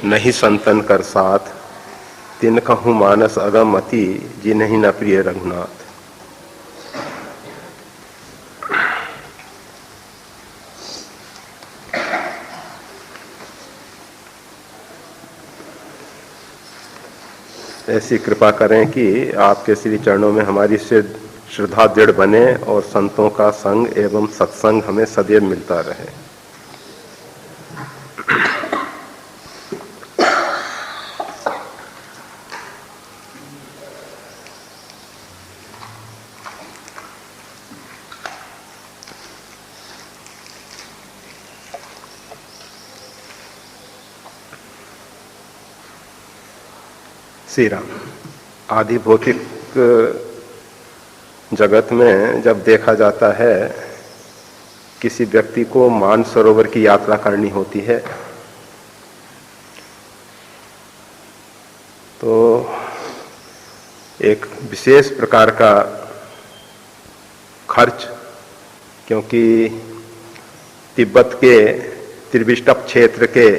नहीं संतन कर साथ, तिन कहूँ मानस अगम अति, जिन्हि न प्रिय रघुनाथ। ऐसी कृपा करें कि आपके श्री चरणों में हमारी श्रद्धा दृढ़ बने और संतों का संग एवं सत्संग हमें सदैव मिलता रहे। श्री राम। आदि भौतिक जगत में जब देखा जाता है किसी व्यक्ति को मानसरोवर की यात्रा करनी होती है तो एक विशेष प्रकार का खर्च, क्योंकि तिब्बत के त्रिविष्टप क्षेत्र के,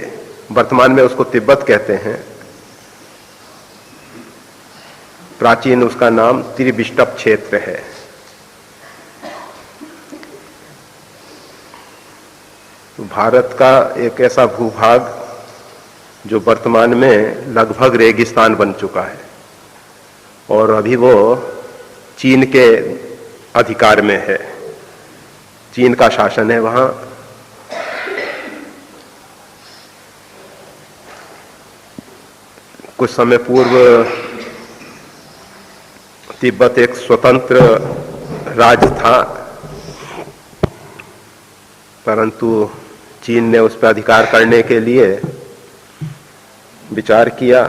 वर्तमान में उसको तिब्बत कहते हैं, प्राचीन उसका नाम त्रिविष्टप क्षेत्र है। तो भारत का एक ऐसा भूभाग जो वर्तमान में लगभग रेगिस्तान बन चुका है और अभी वो चीन के अधिकार में है, चीन का शासन है वहां। कुछ समय पूर्व तिब्बत एक स्वतंत्र राज्य था, परंतु चीन ने उस पर अधिकार करने के लिए विचार किया।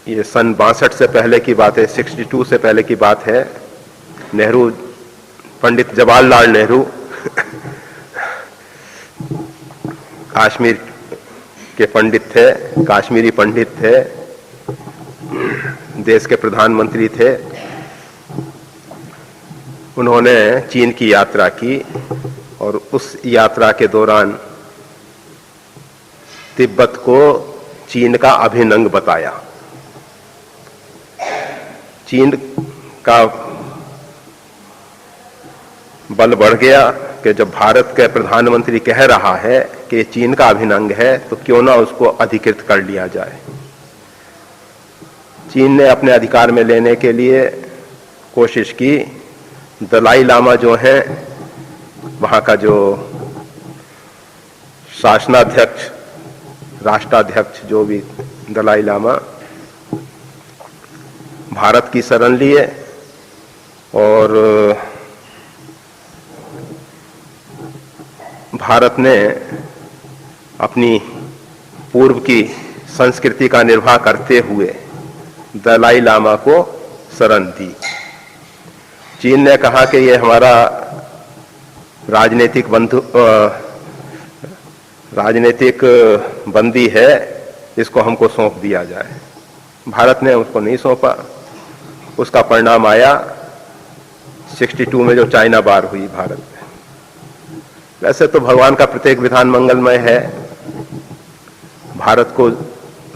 ये सन 62 से पहले की बात है, 62 से पहले की बात है। नेहरू, पंडित जवाहरलाल नेहरू कश्मीर के पंडित थे, कश्मीरी पंडित थे, देश के प्रधानमंत्री थे। उन्होंने चीन की यात्रा की और उस यात्रा के दौरान तिब्बत को चीन का अभिन्न अंग बताया। चीन का बल बढ़ गया कि जब भारत के प्रधानमंत्री कह रहा है कि चीन का अभिन्न अंग है तो क्यों ना उसको अधिकृत कर लिया जाए। चीन ने अपने अधिकार में लेने के लिए कोशिश की। दलाई लामा जो है, वहाँ का जो शासनाध्यक्ष, राष्ट्राध्यक्ष जो भी दलाई लामा, भारत की शरण लिए और भारत ने अपनी पूर्व की संस्कृति का निर्वाह करते हुए दलाई लामा को शरण दी। चीन ने कहा कि ये हमारा राजनीतिक बंदी है, इसको हमको सौंप दिया जाए। भारत ने उसको नहीं सौंपा। उसका परिणाम आया 62 में जो चाइना बार हुई भारत में। वैसे तो भगवान का प्रत्येक विधान मंगलमय है। भारत को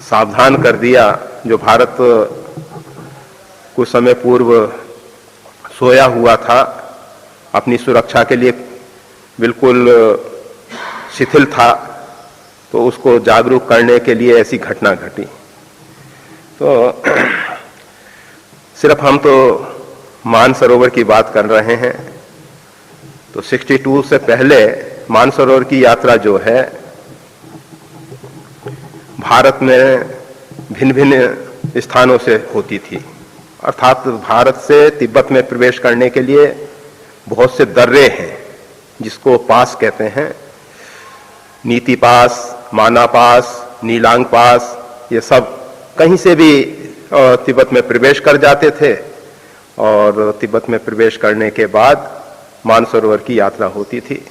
सावधान कर दिया। जो भारत कुछ समय पूर्व सोया हुआ था, अपनी सुरक्षा के लिए बिल्कुल शिथिल था, तो उसको जागरूक करने के लिए ऐसी घटना घटी। तो सिर्फ हम तो मानसरोवर की बात कर रहे हैं, तो 62 से पहले मानसरोवर की यात्रा जो है भारत में भिन्न भिन्न स्थानों से होती थी। अर्थात भारत से तिब्बत में प्रवेश करने के लिए बहुत से दर्रे हैं, जिसको पास कहते हैं। नीति पास, माना पास, नीलांग पास, ये सब कहीं से भी तिब्बत में प्रवेश कर जाते थे और तिब्बत में प्रवेश करने के बाद मानसरोवर की यात्रा होती थी।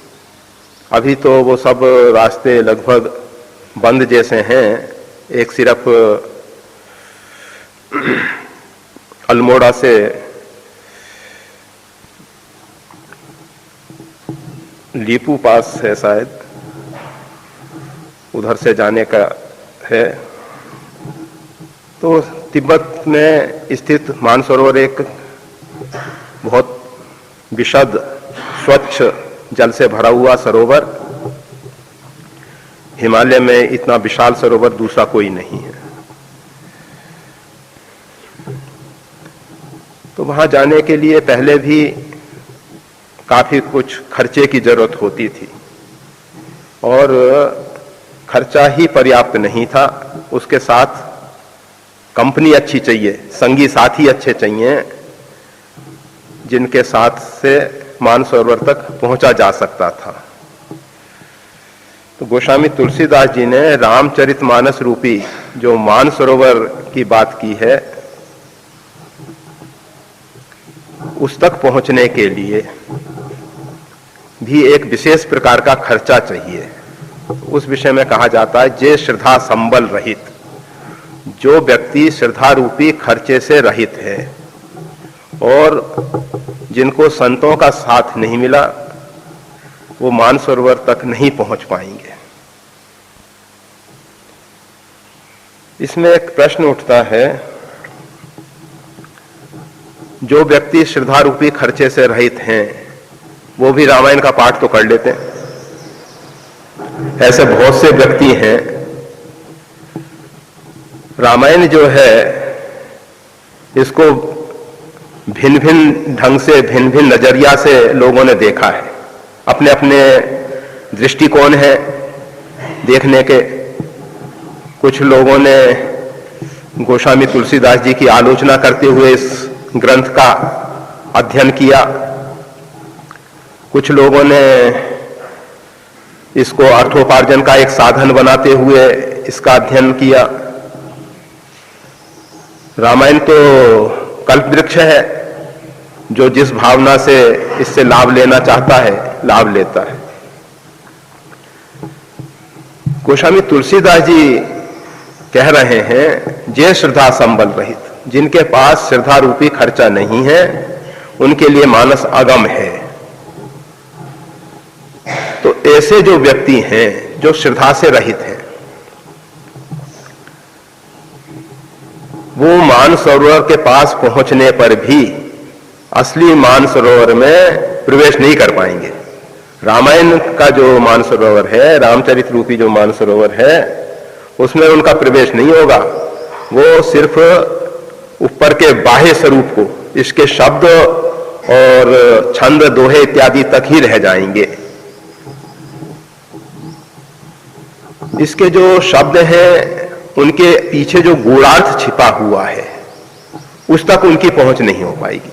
अभी तो वो सब रास्ते लगभग बंद जैसे हैं। एक सिर्फ अल्मोड़ा से लीपू पास है शायद, उधर से जाने का है। तो तिब्बत में स्थित मानसरोवर एक बहुत विशद स्वच्छ जल से भरा हुआ सरोवर, हिमालय में इतना विशाल सरोवर दूसरा कोई नहीं है। तो वहां जाने के लिए पहले भी काफी कुछ खर्चे की जरूरत होती थी और खर्चा ही पर्याप्त नहीं था, उसके साथ कंपनी अच्छी चाहिए, संगी साथी अच्छे चाहिए जिनके साथ से मानसरोवर तक पहुंचा जा सकता था। तो गोस्वामी तुलसीदास जी ने रामचरितमानस रूपी जो मानसरोवर की बात की है, उस तक पहुंचने के लिए भी एक विशेष प्रकार का खर्चा चाहिए। उस विषय में कहा जाता है जे श्रद्धा संबल रहित, जो व्यक्ति श्रद्धा रूपी खर्चे से रहित है और जिनको संतों का साथ नहीं मिला, वो मानसरोवर तक नहीं पहुंच पाएंगे। इसमें एक प्रश्न उठता है, जो व्यक्ति श्रद्धा रूपी खर्चे से रहित हैं वो भी रामायण का पाठ तो कर लेते हैं। ऐसे बहुत से व्यक्ति हैं। रामायण जो है इसको भिन्न भिन्न ढंग से, भिन्न भिन्न नजरिया से लोगों ने देखा है। अपने अपने दृष्टिकोण है देखने के। कुछ लोगों ने गोस्वामी तुलसीदास जी की आलोचना करते हुए इस ग्रंथ का अध्ययन किया, कुछ लोगों ने इसको अर्थोपार्जन का एक साधन बनाते हुए इसका अध्ययन किया। रामायण तो कल्पवृक्ष है, जो जिस भावना से इससे लाभ लेना चाहता है लाभ लेता है। गोस्वामी तुलसीदास जी कह रहे हैं, जे श्रद्धा संबल रहित, जिनके पास श्रद्धा रूपी खर्चा नहीं है उनके लिए मानस अगम है। तो ऐसे जो व्यक्ति हैं जो श्रद्धा से रहित हैं, वो मानसरोवर के पास पहुंचने पर भी असली मानसरोवर में प्रवेश नहीं कर पाएंगे। रामायण का जो मानसरोवर है, रामचरित रूपी जो मानसरोवर है, उसमें उनका प्रवेश नहीं होगा। वो सिर्फ ऊपर के बाह्य स्वरूप को, इसके शब्द और छंद दोहे इत्यादि तक ही रह जाएंगे। इसके जो शब्द हैं उनके पीछे जो गूढ़ार्थ छिपा हुआ है उस तक उनकी पहुंच नहीं हो पाएगी।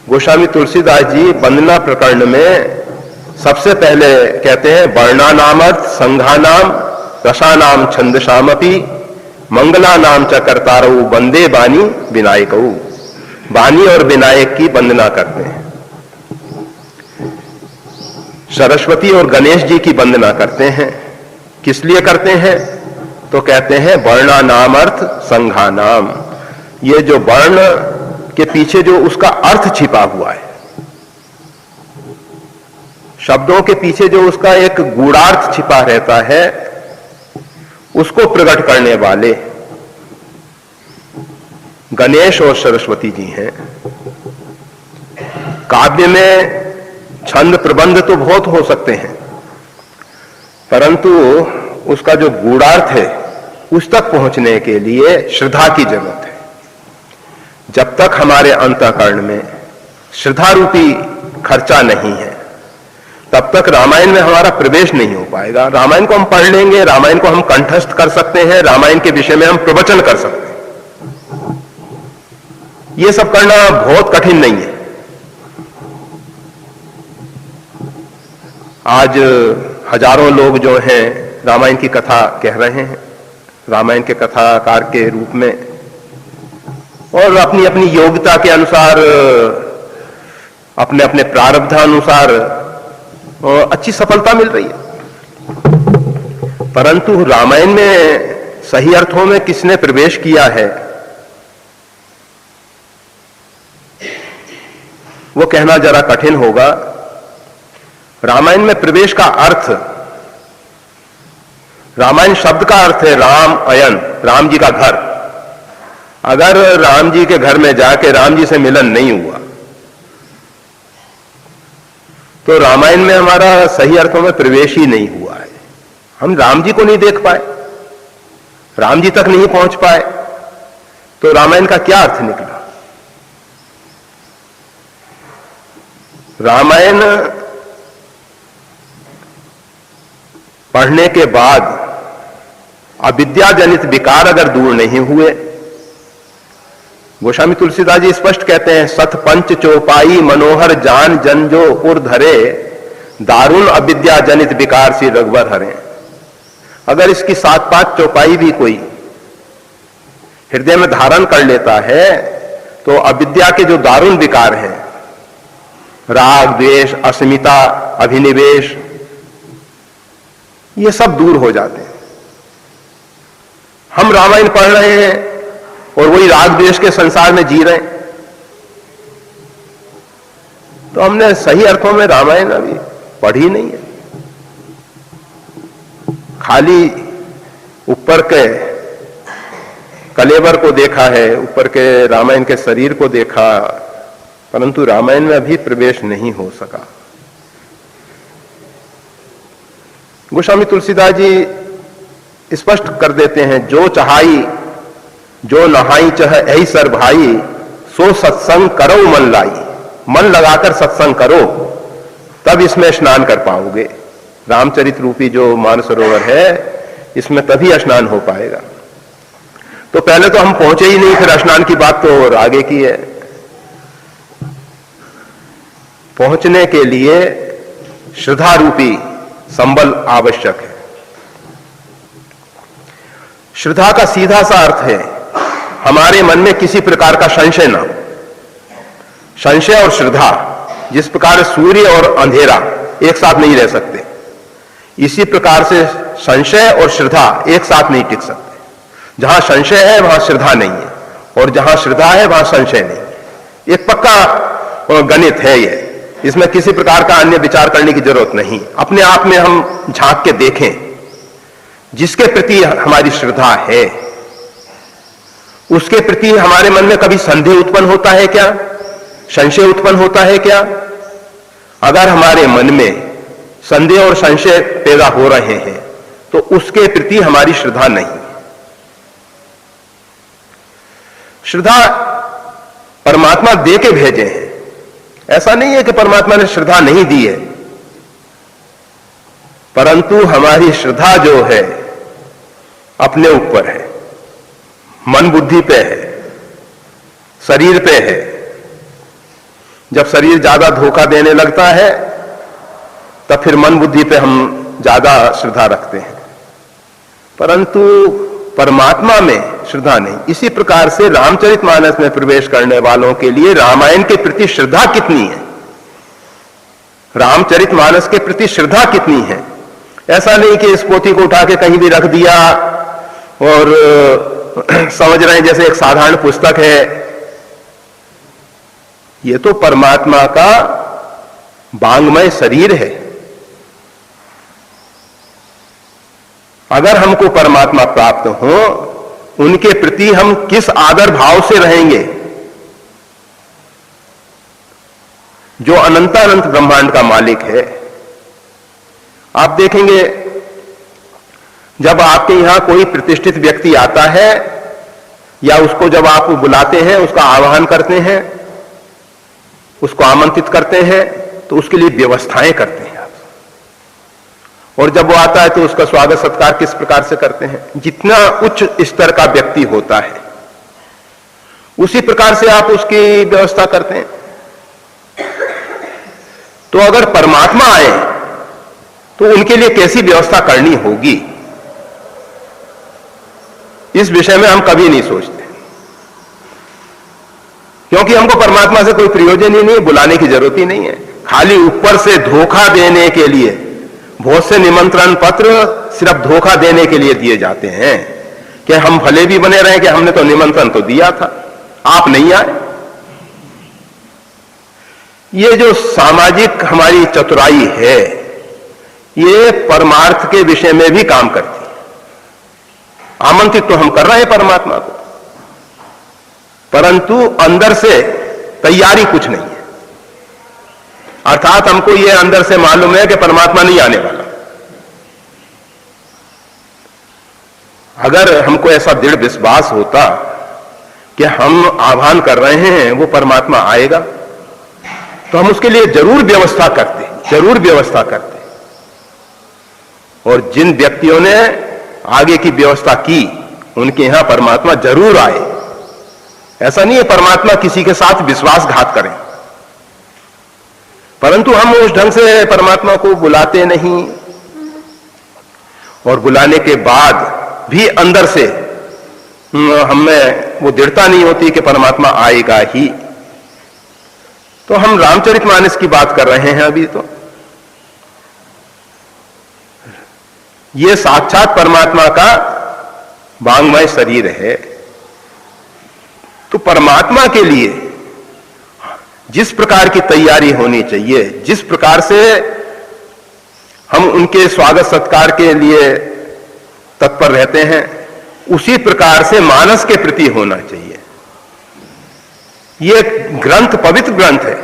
गोस्वामी तुलसीदास जी वंदना प्रकरण में सबसे पहले कहते हैं, वर्णानामर्थ संघानाम रसानाम छंदसामपि मंगलानाम च कर्तारऊ वंदे बानी विनायकऊ। बानी और विनायक की वंदना करते हैं। सरस्वती और गणेश जी की वंदना करते हैं। किस लिए करते हैं? तो कहते हैं वर्णानामर्थ संघानाम। ये जो वर्ण के पीछे जो उसका अर्थ छिपा हुआ है, शब्दों के पीछे जो उसका एक गूढ़ार्थ छिपा रहता है, उसको प्रकट करने वाले गणेश और सरस्वती जी हैं। काव्य में छंद प्रबंध तो बहुत हो सकते हैं, परंतु उसका जो गूढ़ार्थ है उस तक पहुंचने के लिए श्रद्धा की जरूरत है। जब तक हमारे अंतःकरण में श्रद्धा रूपी खर्चा नहीं है, तब तक रामायण में हमारा प्रवेश नहीं हो पाएगा। रामायण को हम पढ़ लेंगे, रामायण को हम कंठस्थ कर सकते हैं, रामायण के विषय में हम प्रवचन कर सकते हैं। यह सब करना बहुत कठिन नहीं है। आज हजारों लोग जो हैं रामायण की कथा कह रहे हैं, रामायण के कथाकार के रूप में, और अपनी अपनी योग्यता के अनुसार, अपने अपने प्रारब्धानुसार अच्छी सफलता मिल रही है। परंतु रामायण में सही अर्थों में किसने प्रवेश किया है, वो कहना जरा कठिन होगा। रामायण में प्रवेश का अर्थ रामायण शब्द का अर्थ है राम अयन, राम जी का घर। अगर राम जी के घर में जाके राम जी से मिलन नहीं हुआ तो रामायण में हमारा सही अर्थों में प्रवेश ही नहीं हुआ है। हम राम जी को नहीं देख पाए, राम जी तक नहीं पहुंच पाए, तो रामायण का क्या अर्थ निकला? रामायण पढ़ने के बाद अविद्या जनित विकार अगर दूर नहीं हुए, गोस्वामी तुलसीदास जी स्पष्ट कहते हैं, सत पंच चौपाई मनोहर जान जन जो उर धरे, दारुण अविद्या जनित विकार सी रघुवर हरे। अगर इसकी 7-5 चौपाई भी कोई हृदय में धारण कर लेता है तो अविद्या के जो दारुण विकार हैं, राग द्वेष अस्मिता अभिनिवेश, ये सब दूर हो जाते हैं। हम रामायण पढ़ रहे हैं और वही राग द्वेष के संसार में जी रहे हैं, तो हमने सही अर्थों में रामायण अभी पढ़ी नहीं है। खाली ऊपर के कलेवर को देखा है, ऊपर के रामायण के शरीर को देखा, परंतु रामायण में अभी प्रवेश नहीं हो सका। गोस्वामी तुलसीदास जी स्पष्ट कर देते हैं, जो चाहाई जो नहाई चाहे ऐ सर भाई, सो सत्संग करो मन लाई। मन लगाकर सत्संग करो, तब इसमें स्नान कर पाओगे। रामचरित रूपी जो मानसरोवर है, इसमें तभी स्नान हो पाएगा। तो पहले तो हम पहुंचे ही नहीं, फिर स्नान की बात तो और आगे की है। पहुंचने के लिए श्रद्धा रूपी संबल आवश्यक है। श्रद्धा का सीधा सा अर्थ है हमारे मन में किसी प्रकार का संशय ना हो। संशय और श्रद्धा, जिस प्रकार सूर्य और अंधेरा एक साथ नहीं रह सकते, इसी प्रकार से संशय और श्रद्धा एक साथ नहीं टिक सकते। जहां संशय है वहां श्रद्धा नहीं है, और जहां श्रद्धा है वहां संशय नहीं है। एक पक्का गणित है ये, इसमें किसी प्रकार का अन्य विचार करने की जरूरत नहीं। अपने आप में हम झांक के देखें, जिसके प्रति हमारी श्रद्धा है उसके प्रति हमारे मन में कभी संदेह उत्पन्न होता है क्या, संशय उत्पन्न होता है क्या? अगर हमारे मन में संदेह और संशय पैदा हो रहे हैं तो उसके प्रति हमारी श्रद्धा नहीं। श्रद्धा परमात्मा दे के भेजे हैं, ऐसा नहीं है कि परमात्मा ने श्रद्धा नहीं दी है, परंतु हमारी श्रद्धा जो है अपने ऊपर है, मन बुद्धि पे है, शरीर पे है। जब शरीर ज्यादा धोखा देने लगता है तब फिर मन बुद्धि पे हम ज्यादा श्रद्धा रखते हैं, परंतु परमात्मा में श्रद्धा नहीं। इसी प्रकार से रामचरितमानस में प्रवेश करने वालों के लिए रामायण के प्रति श्रद्धा कितनी है, रामचरितमानस के प्रति श्रद्धा कितनी है। ऐसा नहीं कि इस पोथी को उठा के कहीं भी रख दिया और समझ रहे हैं जैसे एक साधारण पुस्तक है। यह तो परमात्मा का वांग्मय शरीर है। अगर हमको परमात्मा प्राप्त हो, उनके प्रति हम किस आदर भाव से रहेंगे। जो अनंतानंत ब्रह्मांड का मालिक है, आप देखेंगे जब आपके यहां कोई प्रतिष्ठित व्यक्ति आता है या उसको जब आप बुलाते हैं, उसका आह्वान करते हैं, उसको आमंत्रित करते हैं, तो उसके लिए व्यवस्थाएं करते हैं आप। और जब वो आता है तो उसका स्वागत सत्कार किस प्रकार से करते हैं। जितना उच्च स्तर का व्यक्ति होता है उसी प्रकार से आप उसकी व्यवस्था करते हैं। तो अगर परमात्मा आए तो उनके लिए कैसी व्यवस्था करनी होगी, इस विषय में हम कभी नहीं सोचते, क्योंकि हमको परमात्मा से कोई प्रयोजन ही नहीं, बुलाने की जरूरत ही नहीं है। खाली ऊपर से धोखा देने के लिए बहुत से निमंत्रण पत्र सिर्फ धोखा देने के लिए दिए जाते हैं कि हम भले भी बने रहे कि हमने तो निमंत्रण तो दिया था, आप नहीं आए। ये जो सामाजिक हमारी चतुराई है, ये परमार्थ के विषय में भी काम करती है। आमंत्रित तो हम कर रहे हैं परमात्मा को, परंतु अंदर से तैयारी कुछ नहीं है। अर्थात हमको यह अंदर से मालूम है कि परमात्मा नहीं आने वाला। अगर हमको ऐसा दृढ़ विश्वास होता कि हम आह्वान कर रहे हैं वो परमात्मा आएगा, तो हम उसके लिए जरूर व्यवस्था करते। और जिन व्यक्तियों ने आगे की व्यवस्था की उनके यहां परमात्मा जरूर आए। ऐसा नहीं है परमात्मा किसी के साथ विश्वासघात करें, परंतु हम उस ढंग से परमात्मा को बुलाते नहीं, और बुलाने के बाद भी अंदर से हमें वो दृढ़ता नहीं होती कि परमात्मा आएगा ही। तो हम रामचरितमानस की बात कर रहे हैं अभी, तो ये साक्षात परमात्मा का वांग्मय शरीर है। तो परमात्मा के लिए जिस प्रकार की तैयारी होनी चाहिए, जिस प्रकार से हम उनके स्वागत सत्कार के लिए तत्पर रहते हैं, उसी प्रकार से मानस के प्रति होना चाहिए। यह ग्रंथ पवित्र ग्रंथ है।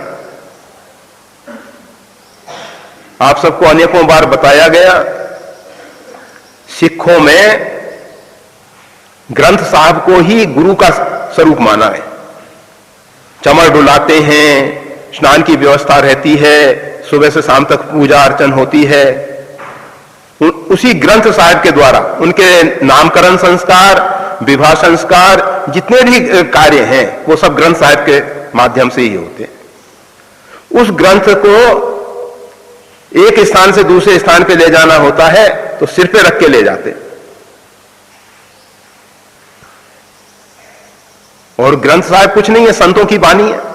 आप सबको अनेकों बार बताया गया, सिखों में ग्रंथ साहब को ही गुरु का स्वरूप माना है। चमर डुलाते हैं, स्नान की व्यवस्था रहती है, सुबह से शाम तक पूजा अर्चन होती है। उसी ग्रंथ साहब के द्वारा उनके नामकरण संस्कार, विवाह संस्कार, जितने भी कार्य हैं वो सब ग्रंथ साहब के माध्यम से ही होते हैं। उस ग्रंथ को एक स्थान से दूसरे स्थान पे ले जाना होता है तो सिर पे रख के ले जाते, और ग्रंथ साहब कुछ नहीं है, संतों की वाणी है।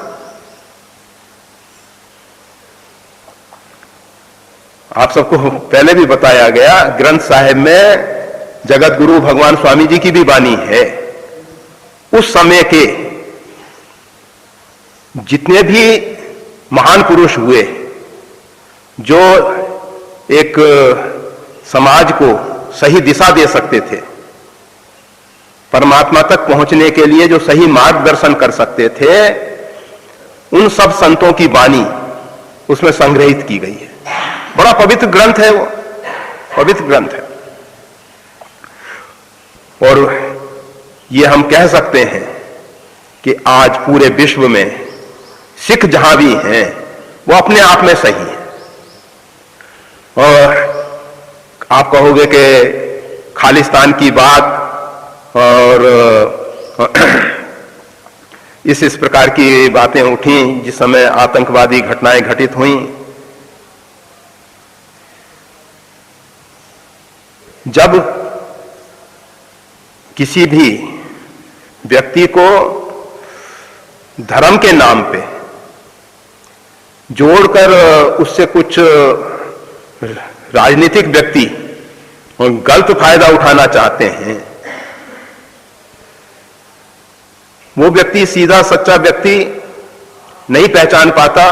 आप सबको पहले भी बताया गया, ग्रंथ साहिब में जगत गुरु भगवान स्वामी जी की भी वाणी है। उस समय के जितने भी महान पुरुष हुए जो एक समाज को सही दिशा दे सकते थे, परमात्मा तक पहुंचने के लिए जो सही मार्गदर्शन कर सकते थे, उन सब संतों की वाणी उसमें संग्रहित की गई है। बड़ा पवित्र ग्रंथ है, वो पवित्र ग्रंथ है। और ये हम कह सकते हैं कि आज पूरे विश्व में सिख जहां भी हैं वो अपने आप में सही है। और आप कहोगे कि खालिस्तान की बात और इस प्रकार की बातें उठी जिस समय आतंकवादी घटनाएं घटित हुई। जब किसी भी व्यक्ति को धर्म के नाम पे जोड़कर उससे कुछ राजनीतिक व्यक्ति गलत फायदा उठाना चाहते हैं, वो व्यक्ति सीधा सच्चा व्यक्ति नहीं पहचान पाता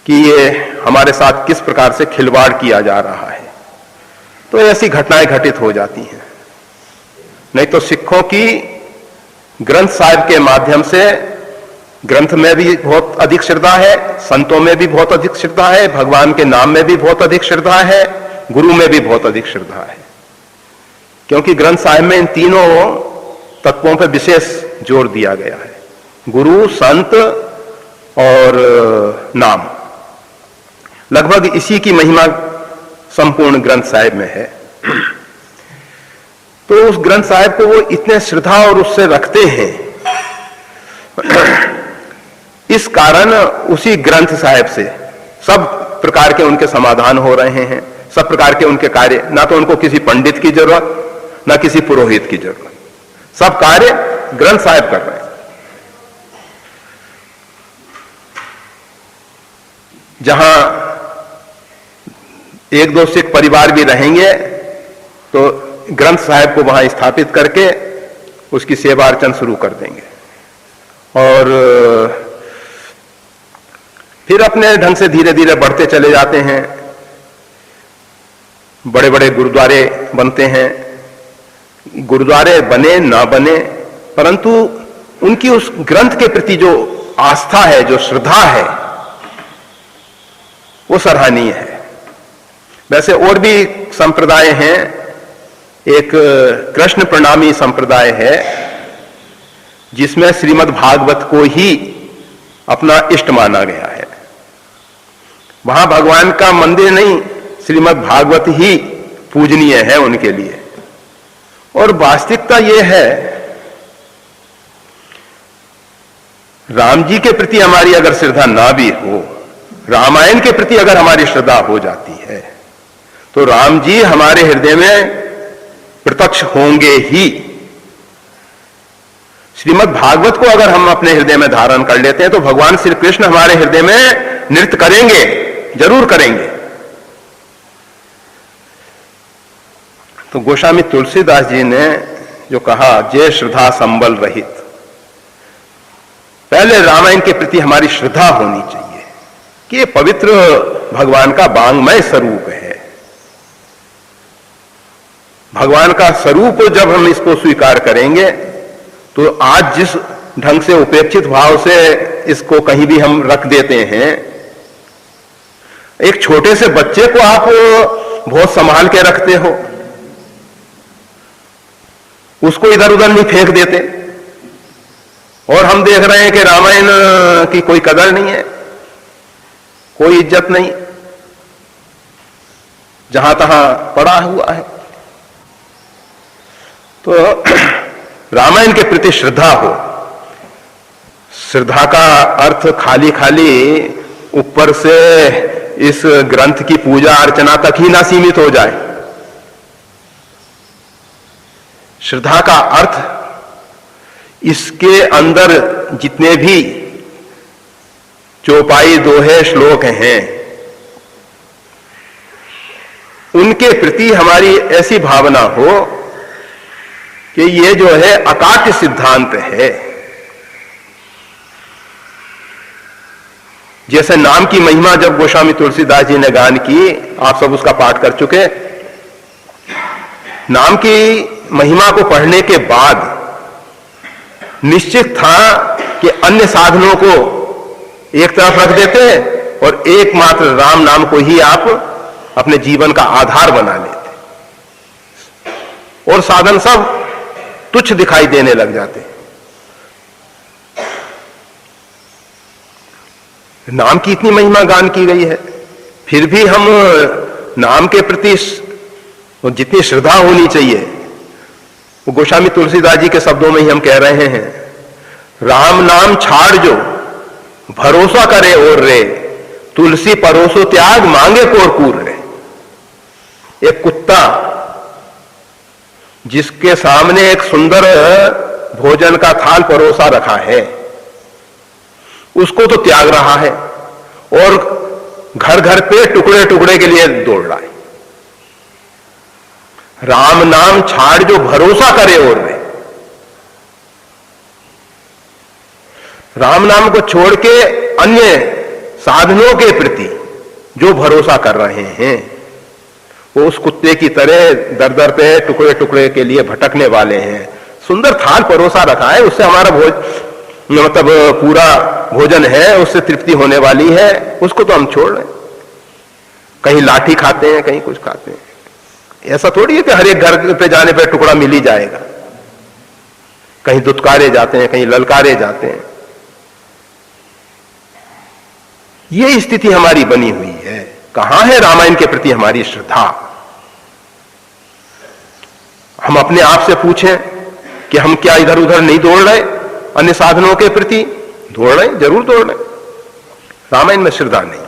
कि ये हमारे साथ किस प्रकार से खिलवाड़ किया जा रहा है, तो ऐसी घटनाएं घटित हो जाती हैं। नहीं तो सिखों की ग्रंथ साहिब के माध्यम से, ग्रंथ में भी बहुत अधिक श्रद्धा है, संतों में भी बहुत अधिक श्रद्धा है, भगवान के नाम में भी बहुत अधिक श्रद्धा है, गुरु में भी बहुत अधिक श्रद्धा है। क्योंकि ग्रंथ साहिब में इन तीनों तत्वों पर विशेष जोर दिया गया है, गुरु, संत और नाम। लगभग इसी की महिमा संपूर्ण ग्रंथ साहिब में है। तो उस ग्रंथ साहिब को वो इतने श्रद्धा और उससे रखते हैं, इस कारण उसी ग्रंथ साहिब से सब प्रकार के उनके समाधान हो रहे हैं, सब प्रकार के उनके कार्य। ना तो उनको किसी पंडित की जरूरत, ना किसी पुरोहित की जरूरत, सब कार्य ग्रंथ साहिब कर रहे हैं। जहां एक दो सिख परिवार भी रहेंगे तो ग्रंथ साहिब को वहां स्थापित करके उसकी सेवा अर्चन शुरू कर देंगे, और फिर अपने ढंग से धीरे धीरे बढ़ते चले जाते हैं। बड़े बड़े गुरुद्वारे बनते हैं, गुरुद्वारे बने ना बने, परंतु उनकी उस ग्रंथ के प्रति जो आस्था है, जो श्रद्धा है, वो सराहनीय है। वैसे और भी संप्रदाय हैं। एक कृष्ण प्रणामी संप्रदाय है जिसमें श्रीमद् भागवत को ही अपना इष्ट माना गया है। वहां भगवान का मंदिर नहीं, श्रीमद् भागवत ही पूजनीय है उनके लिए। और वास्तविकता यह है, राम जी के प्रति हमारी अगर श्रद्धा ना भी हो, रामायण के प्रति अगर हमारी श्रद्धा हो जाती है, तो राम जी हमारे हृदय में प्रत्यक्ष होंगे ही। श्रीमद् भागवत को अगर हम अपने हृदय में धारण कर लेते हैं तो भगवान श्री कृष्ण हमारे हृदय में नृत्य करेंगे, जरूर करेंगे। तो गोस्वामी तुलसीदास जी ने जो कहा, जय श्रद्धा संबल रहित, पहले रामायण के प्रति हमारी श्रद्धा होनी चाहिए कि ये पवित्र भगवान का वांग्मय स्वरूप है। भगवान का स्वरूप जब हम इसको स्वीकार करेंगे तो आज जिस ढंग से उपेक्षित भाव से इसको कहीं भी हम रख देते हैं, एक छोटे से बच्चे को आप बहुत संभाल के रखते हो, उसको इधर उधर नहीं फेंक देते, और हम देख रहे हैं कि रामायण की कोई कदर नहीं है, कोई इज्जत नहीं, जहां तहां पड़ा हुआ है। तो रामायण के प्रति श्रद्धा हो। श्रद्धा का अर्थ खाली खाली ऊपर से इस ग्रंथ की पूजा अर्चना तक ही ना सीमित हो जाए। श्रद्धा का अर्थ इसके अंदर जितने भी चौपाई दोहे श्लोक हैं, उनके प्रति हमारी ऐसी भावना हो कि ये जो है अकाट्य सिद्धांत है। जैसे नाम की महिमा जब गोस्वामी तुलसीदास जी ने गान की, आप सब उसका पाठ कर चुके। नाम की महिमा को पढ़ने के बाद निश्चित था कि अन्य साधनों को एक तरफ रख देते हैं और एकमात्र राम नाम को ही आप अपने जीवन का आधार बना लेते, और साधन सब तुच्छ दिखाई देने लग जाते। नाम की इतनी महिमा गान की गई है, फिर भी हम नाम के प्रति जितनी श्रद्धा होनी चाहिए, वो गोस्वामी तुलसीदास जी के शब्दों में ही हम कह रहे हैं, राम नाम छाड़ जो भरोसा करे और रे, तुलसी परोसो त्याग मांगे कोरकूर रे। एक कुत्ता जिसके सामने एक सुंदर भोजन का थाल परोसा रखा है, उसको तो त्याग रहा है और घर घर पे टुकड़े टुकड़े के लिए दौड़ रहा है। राम नाम छाड़ जो भरोसा करे और रे, राम नाम को छोड़ के अन्य साधनों के प्रति जो भरोसा कर रहे हैं, वो उस कुत्ते की तरह दर दर पे टुकड़े टुकड़े के लिए भटकने वाले हैं। सुंदर थाल परोसा रखा है, उससे हमारा मतलब पूरा भोजन है, उससे तृप्ति होने वाली है, उसको तो हम छोड़ रहे हैं। कहीं लाठी खाते हैं, कहीं कुछ खाते हैं। ऐसा थोड़ी है कि हर एक घर पे जाने पे टुकड़ा मिल ही जाएगा। कहीं दुत्कारे जाते हैं, कहीं ललकारे जाते हैं। ये स्थिति हमारी बनी हुई है। कहां है रामायण के प्रति हमारी श्रद्धा? हम अपने आप से पूछें कि हम क्या इधर उधर नहीं दौड़ रहे, अन्य साधनों के प्रति दौड़ रहे, जरूर दौड़ रहे, रामायण में श्रद्धा नहीं।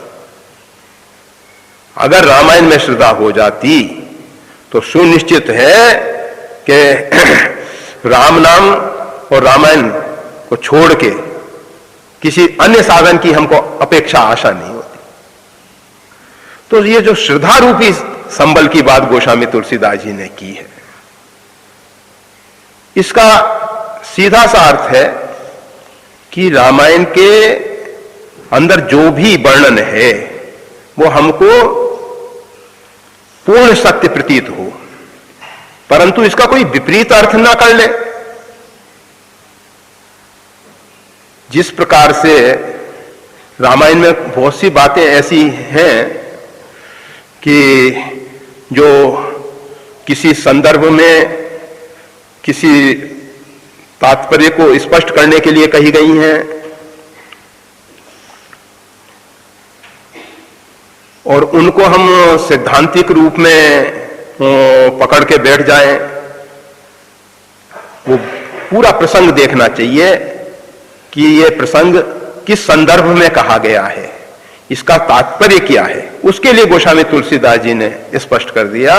अगर रामायण में श्रद्धा हो जाती तो सुनिश्चित है कि राम नाम और रामायण को छोड़ के किसी अन्य साधन की हमको अपेक्षा आशा नहीं होती। तो ये जो श्रद्धा रूपी संबल की बात गोस्वामी तुलसीदास जी ने की है, इसका सीधा सा अर्थ है कि रामायण के अंदर जो भी वर्णन है वो हमको पूर्ण सत्य प्रतीत हो। परंतु इसका कोई विपरीत अर्थ ना कर ले। जिस प्रकार से रामायण में बहुत सी बातें ऐसी हैं कि जो किसी संदर्भ में किसी तात्पर्य को स्पष्ट करने के लिए कही गई हैं, और उनको हम सैद्धांतिक रूप में पकड़ के बैठ जाएं, वो पूरा प्रसंग देखना चाहिए कि ये प्रसंग किस संदर्भ में कहा गया है, इसका तात्पर्य क्या है। उसके लिए गोस्वामी तुलसीदास जी ने स्पष्ट कर दिया,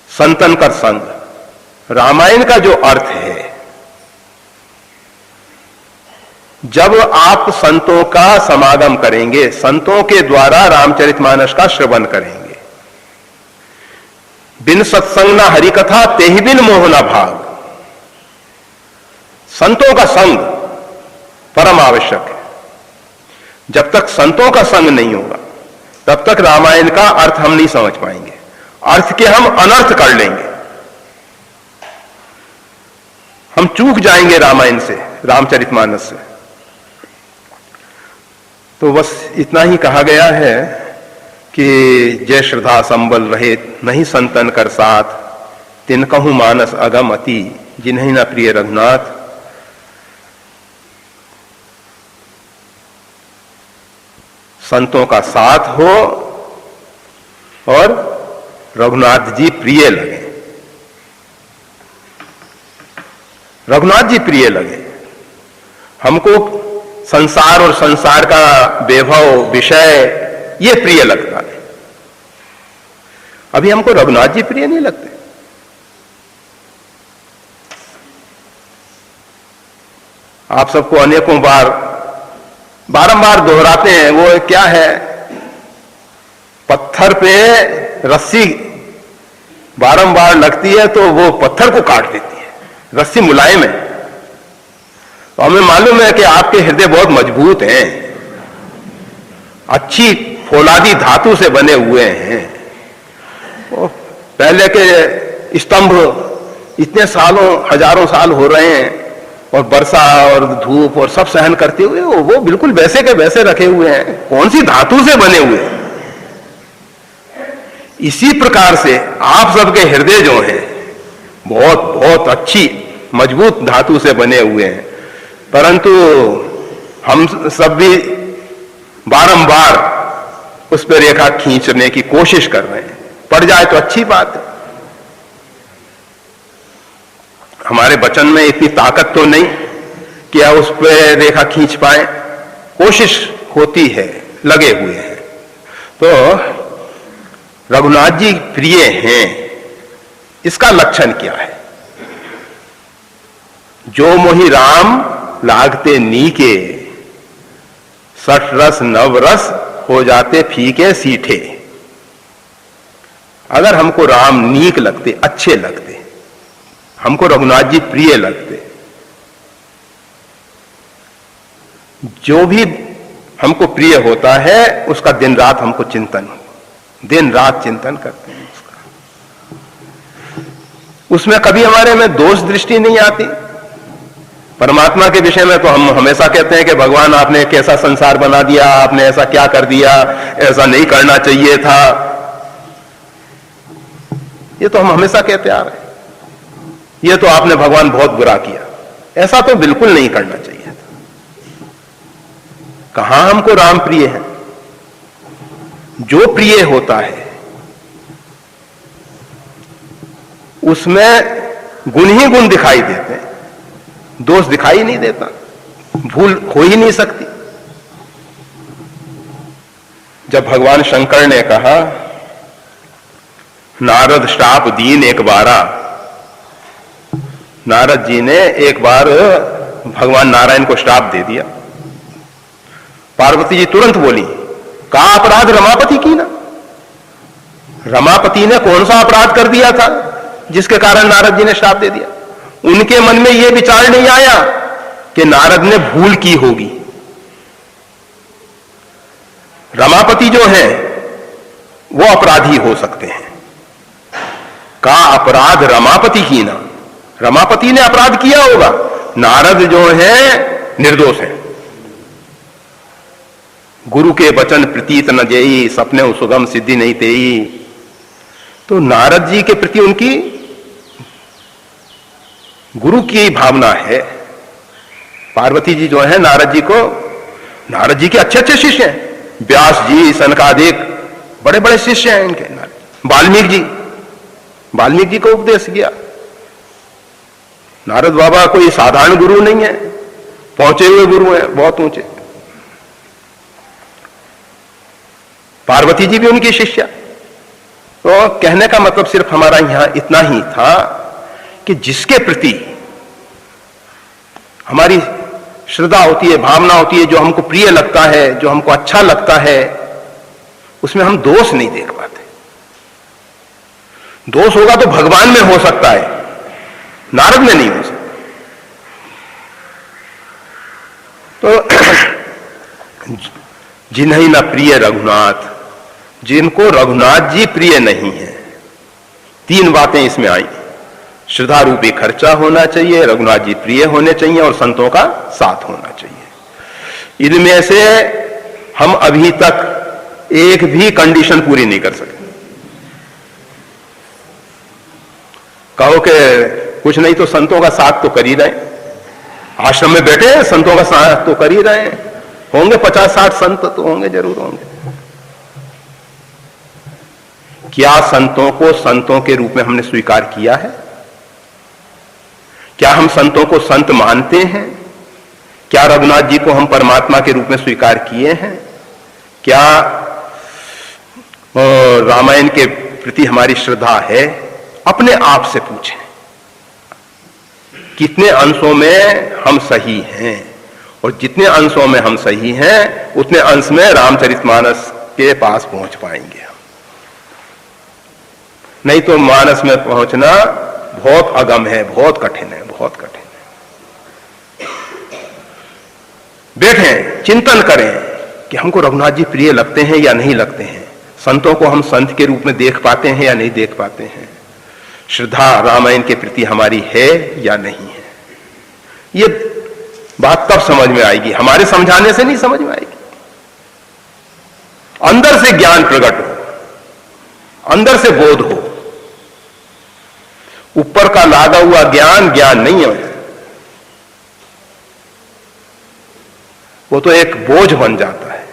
संतन कर संग, रामायण का जो अर्थ है, जब आप संतों का समागम करेंगे, संतों के द्वारा रामचरितमानस का श्रवण करेंगे, बिन सत्संग ना हरि कथा तेहि बिन मोहना भाग, संतों का संग परम आवश्यक है। जब तक संतों का संग नहीं होगा तब तक रामायण का अर्थ हम नहीं समझ पाएंगे, अर्थ के हम अनर्थ कर लेंगे, हम चूक जाएंगे रामायण से, रामचरितमानस से। तो बस इतना ही कहा गया है कि जय श्रद्धा संबल रहे नहीं संतन कर साथ, तिन कहूं मानस अगम अति, जिन्हें न प्रिय रघुनाथ। संतों का साथ हो और रघुनाथ जी प्रिय लगे, रघुनाथ जी प्रिय लगे। हमको संसार और संसार का वैभव विषय ये प्रिय लगता है, अभी हमको रघुनाथ जी प्रिय नहीं लगते। आप सबको अनेकों बार बारंबार दोहराते हैं, वो क्या है, पत्थर पे रस्सी बारंबार लगती है तो वो पत्थर को काट देती है, रस्सी मुलायम है। तो हमें मालूम है कि आपके हृदय बहुत मजबूत हैं, अच्छी फौलादी धातु से बने हुए हैं। पहले के स्तंभ इतने सालों हजारों साल हो रहे हैं और वर्षा और धूप और सब सहन करते हुए वो बिल्कुल वैसे के वैसे रखे हुए हैं, कौन सी धातु से बने हुए हैं। इसी प्रकार से आप सबके हृदय जो हैं बहुत बहुत अच्छी मजबूत धातु से बने हुए हैं, परंतु हम सब भी बारंबार उस पर रेखा खींचने की कोशिश कर रहे हैं। पड़ जाए तो अच्छी बात है, हमारे वचन में इतनी ताकत तो नहीं कि आप उस पर रेखा खींच पाए, कोशिश होती है, लगे हुए हैं। तो रघुनाथ जी प्रिय हैं, इसका लक्षण क्या है? जो मोहि राम लागते नीके, सठ रस नव रस हो जाते फीके सीठे। अगर हमको राम नीक लगते, अच्छे लगते, हमको रघुनाथ जी प्रिय लगते, जो भी हमको प्रिय होता है उसका दिन रात हमको चिंतन, दिन रात चिंतन करते हैं उसका, उसमें कभी हमारे में दोष दृष्टि नहीं आती। परमात्मा के विषय में तो हम हमेशा कहते हैं कि भगवान आपने कैसा संसार बना दिया, आपने ऐसा क्या कर दिया, ऐसा नहीं करना चाहिए था, ये तो हम हमेशा कहते आ रहे हैं। ये तो आपने भगवान बहुत बुरा किया, ऐसा तो बिल्कुल नहीं करना चाहिए था। कहां हमको राम प्रिय है? जो प्रिय होता है उसमें गुण ही गुण दिखाई देते हैं, दोष दिखाई नहीं देता, भूल हो ही नहीं सकती। जब भगवान शंकर ने कहा नारद श्राप दीन एक बारा, नारद जी ने एक बार भगवान नारायण को श्राप दे दिया। पार्वती जी तुरंत बोली, का अपराध रमापति की ना, रमापति ने कौन सा अपराध कर दिया था जिसके कारण नारद जी ने श्राप दे दिया? उनके मन में यह विचार नहीं आया कि नारद ने भूल की होगी। रमापति जो है वो अपराधी हो सकते हैं, का अपराध रमापति की ना, रमापति ने अपराध किया होगा, नारद जो है निर्दोष है। गुरु के वचन प्रतीत न जेई, सपने सुगम सिद्धि नहीं तेई। तो नारद जी के प्रति उनकी गुरु की भावना है। पार्वती जी जो है नारद जी के अच्छे अच्छे शिष्य हैं। व्यास जी, सनकादिक बड़े बड़े शिष्य हैं इनके। वाल्मीकि जी को उपदेश किया। नारद बाबा कोई साधारण गुरु नहीं है, पहुंचे हुए गुरु हैं, बहुत ऊंचे। पार्वती जी भी उनकी शिष्या। तो कहने का मतलब सिर्फ हमारा यहां इतना ही था कि जिसके प्रति हमारी श्रद्धा होती है, भावना होती है, जो हमको प्रिय लगता है, जो हमको अच्छा लगता है, उसमें हम दोष नहीं देख पाते। दोष होगा तो भगवान में हो सकता है, नारद में नहीं हो सकता। तो जिन्हीं न प्रिय रघुनाथ, जिनको रघुनाथ जी प्रिय नहीं है, तीन बातें इसमें आई। श्रद्धा रूपी खर्चा होना चाहिए, रघुनाथ जी प्रिय होने चाहिए और संतों का साथ होना चाहिए। इनमें से हम अभी तक एक भी कंडीशन पूरी नहीं कर सके। कहो कि कुछ नहीं तो संतों का साथ तो कर ही रहे, आश्रम में बैठे हैं, संतों का साथ तो कर ही रहे हैं, होंगे 50-60 संत तो होंगे, जरूर होंगे। क्या संतों को संतों के रूप में हमने स्वीकार किया है? क्या हम संतों को संत मानते हैं? क्या रघुनाथ जी को हम परमात्मा के रूप में स्वीकार किए हैं? क्या रामायण के प्रति हमारी श्रद्धा है? अपने आप से पूछें, कितने अंशों में हम सही हैं? और जितने अंशों में हम सही हैं, उतने अंश में रामचरितमानस के पास पहुंच पाएंगे हम। नहीं तो मानस में पहुंचना बहुत अगम है, बहुत कठिन है, बहुत कठिन है। बैठें, चिंतन करें कि हमको रघुनाथ जी प्रिय लगते हैं या नहीं लगते हैं, संतों को हम संत के रूप में देख पाते हैं या नहीं देख पाते हैं, श्रद्धा रामायण के प्रति हमारी है या नहीं है। ये बात तब समझ में आएगी, हमारे समझाने से नहीं समझ में आएगी। अंदर से ज्ञान प्रकट हो, अंदर से बोध हो। ऊपर का लादा हुआ ज्ञान ज्ञान नहीं है, वो तो एक बोझ बन जाता है।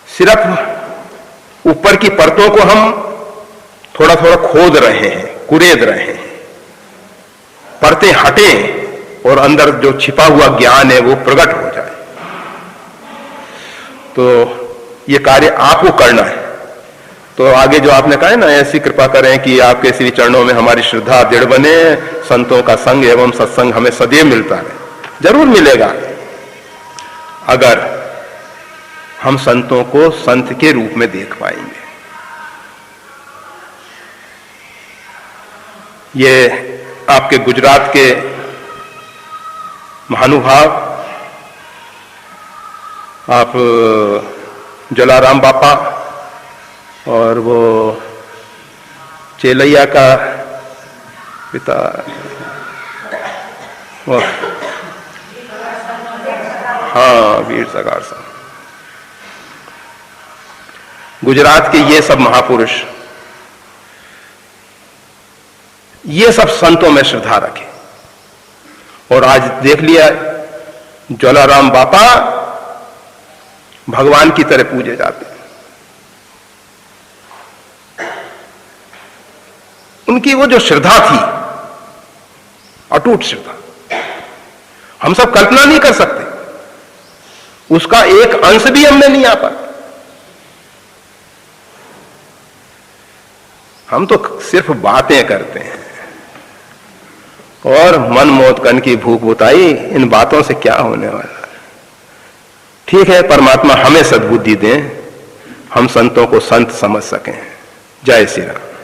सिर्फ ऊपर की परतों को हम थोड़ा थोड़ा खोद रहे हैं, कुरेद रहे हैं। परतें हटें और अंदर जो छिपा हुआ ज्ञान है वो प्रकट हो जाए। तो ये कार्य आपको करना है। तो आगे जो आपने कहा है ना, ऐसी कृपा करें कि आपके श्री चरणों में हमारी श्रद्धा दृढ़ बने, संतों का संग एवं सत्संग हमें सदैव मिलता रहे। जरूर मिलेगा, अगर हम संतों को संत के रूप में देख पाएंगे। ये आपके गुजरात के महानुभाव, आप जलाराम बापा और वो चेलैया का पिता, वो हाँ वीर सगार साहब, गुजरात के ये सब महापुरुष, ये सब संतों में श्रद्धा रखे। और आज देख लिया, ज्वालाराम बापा भगवान की तरह पूजे जाते हैं। उनकी वो जो श्रद्धा थी, अटूट श्रद्धा, हम सब कल्पना नहीं कर सकते। उसका एक अंश भी हमने नहीं आ पाया। हम तो सिर्फ बातें करते हैं और मन मौत कन की भूख बुताई, इन बातों से क्या होने वाला है। ठीक है, परमात्मा हमें सद्बुद्धि दें, हम संतों को संत समझ सकें। जय श्री राम।